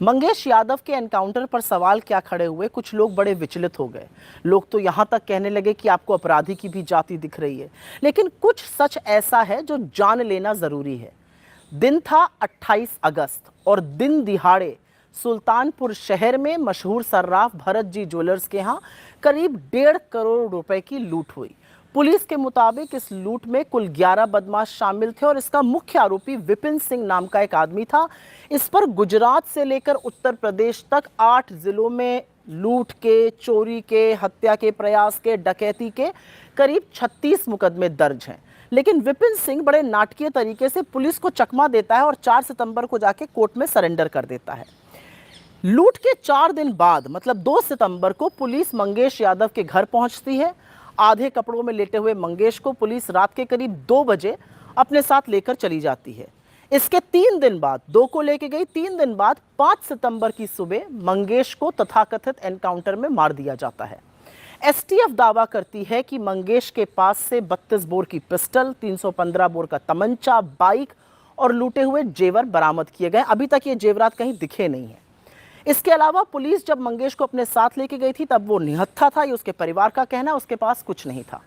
मंगेश यादव के एनकाउंटर पर सवाल क्या खड़े हुए, कुछ लोग बड़े विचलित हो गए। लोग तो यहां तक कहने लगे कि आपको अपराधी की भी जाति दिख रही है। लेकिन कुछ सच ऐसा है जो जान लेना जरूरी है। दिन था 28 अगस्त और दिन दिहाड़े सुल्तानपुर शहर में मशहूर सर्राफ भरत जी ज्वेलर्स के यहाँ करीब 1.5 करोड़ रुपए की लूट हुई। पुलिस के मुताबिक इस लूट में कुल 11 बदमाश शामिल थे और इसका मुख्य आरोपी विपिन सिंह नाम का एक आदमी था। इस पर गुजरात से लेकर उत्तर प्रदेश तक 8 जिलों में लूट के, चोरी के, हत्या के प्रयास के, डकैती के करीब 36 मुकदमे दर्ज हैं। लेकिन विपिन सिंह बड़े नाटकीय तरीके से पुलिस को चकमा देता है और 4 सितंबर को जाके कोर्ट में सरेंडर कर देता है। लूट के 4 दिन बाद मतलब 2 सितंबर को पुलिस मंगेश यादव के घर पहुंचती है। आधे कपड़ों में लेटे हुए मंगेश को पुलिस रात के करीब 2 बजे अपने साथ लेकर चली जाती है। इसके 3 दिन बाद 2 को लेके गई, 3 दिन बाद 5 सितंबर की सुबह मंगेश को तथाकथित एनकाउंटर में मार दिया जाता है। एसटीएफ दावा करती है कि मंगेश के पास से 32 बोर की पिस्टल, 315 बोर का तमंचा, बाइक और लूटे हुए जेवर बरामद किए गए। अभी तक ये जेवरात कहीं दिखे नहीं हैं। इसके अलावा पुलिस जब मंगेश को अपने साथ लेके गई थी तब वो निहत्था था, ये उसके परिवार का कहना है। उसके पास कुछ नहीं था।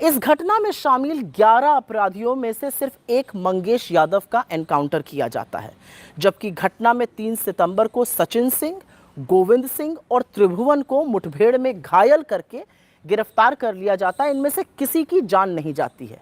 इस घटना में शामिल 11 अपराधियों में से सिर्फ एक मंगेश यादव का एनकाउंटर किया जाता है, जबकि घटना में 3 सितंबर को सचिन सिंह, गोविंद सिंह और त्रिभुवन को मुठभेड़ में घायल करके गिरफ्तार कर लिया जाता है। इनमें से किसी की जान नहीं जाती है।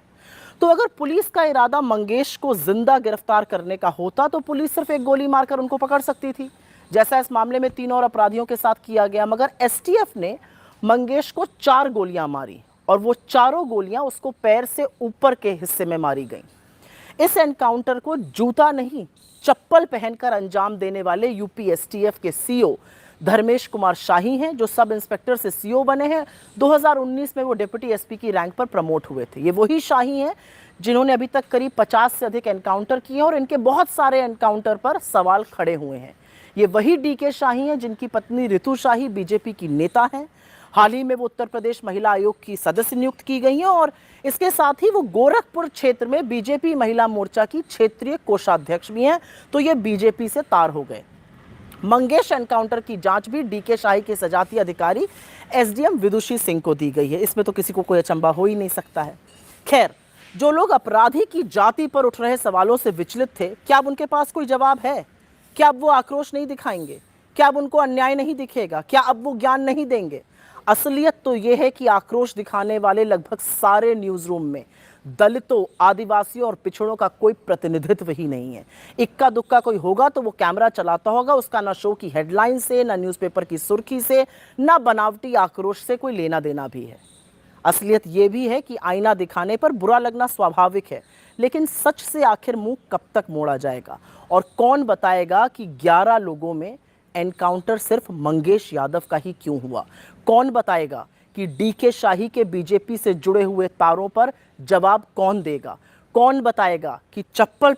तो अगर पुलिस का इरादा मंगेश को जिंदा गिरफ्तार करने का होता तो पुलिस सिर्फ एक गोली मारकर उनको पकड़ सकती थी, जैसा इस मामले में 3 और अपराधियों के साथ किया गया। मगर एसटीएफ ने मंगेश को 4 गोलियां मारी और वो चारों गोलियां उसको पैर से ऊपर के हिस्से में मारी गईं। इस एनकाउंटर को जूता नहीं, चप्पल पहनकर अंजाम देने वाले यूपी एसटीएफ के सीओ धर्मेश कुमार शाही हैं, जो सब इंस्पेक्टर से सीओ बने हैं। 2019 में वो डिप्टी एसपी की रैंक पर प्रमोट हुए थे। ये वही शाही हैं जिन्होंने अभी तक करीब 50 से अधिक एनकाउंटर किए और इनके बहुत सारे एनकाउंटर पर सवाल खड़े हुए हैं। ये वही डीके शाही हैं जिनकी पत्नी रितु शाही बीजेपी की नेता हैं। हाल ही में वो उत्तर प्रदेश महिला आयोग की सदस्य नियुक्त की गई हैं और इसके साथ ही वो गोरखपुर क्षेत्र में बीजेपी महिला मोर्चा की क्षेत्रीय कोषाध्यक्ष भी हैं। तो ये बीजेपी से तार हो गए। मंगेश एनकाउंटर की जांच भी डीके शाही के सजाती अधिकारी एसडीएम विदुषी सिंह को दी गई है। इसमें तो किसी को कोई अचंभा हो ही नहीं सकता है। खैर, जो लोग अपराधी की जाति पर उठ रहे सवालों से विचलित थे, क्या अब उनके पास कोई जवाब है? क्या अब वो आक्रोश नहीं दिखाएंगे? क्या अब उनको अन्याय नहीं दिखेगा? क्या अब वो ज्ञान नहीं देंगे? असलियत तो यह है कि आक्रोश दिखाने वाले लगभग सारे न्यूज रूम में दलितों, आदिवासियों और पिछड़ों का कोई प्रतिनिधित्व ही नहीं है। इक्का दुक्का कोई होगा तो वो कैमरा चलाता होगा, उसका ना शो की हेडलाइन से, ना न्यूज़पेपर की सुर्खी से, ना बनावटी आक्रोश से कोई लेना देना भी है। असलियत ये भी है कि आईना दिखाने पर बुरा लगना स्वाभाविक है, लेकिन सच से आखिर मुंह कब तक मोड़ा जाएगा? और कौन बताएगा कि 11 लोगों में एनकाउंटर सिर्फ मंगेश यादव का ही क्यों हुआ? कौन बताएगा कि डीके शाही के बीजेपी से जुड़े हुए तारों पर जवाब कौन देगा? कौन बताएगा कि चप्पल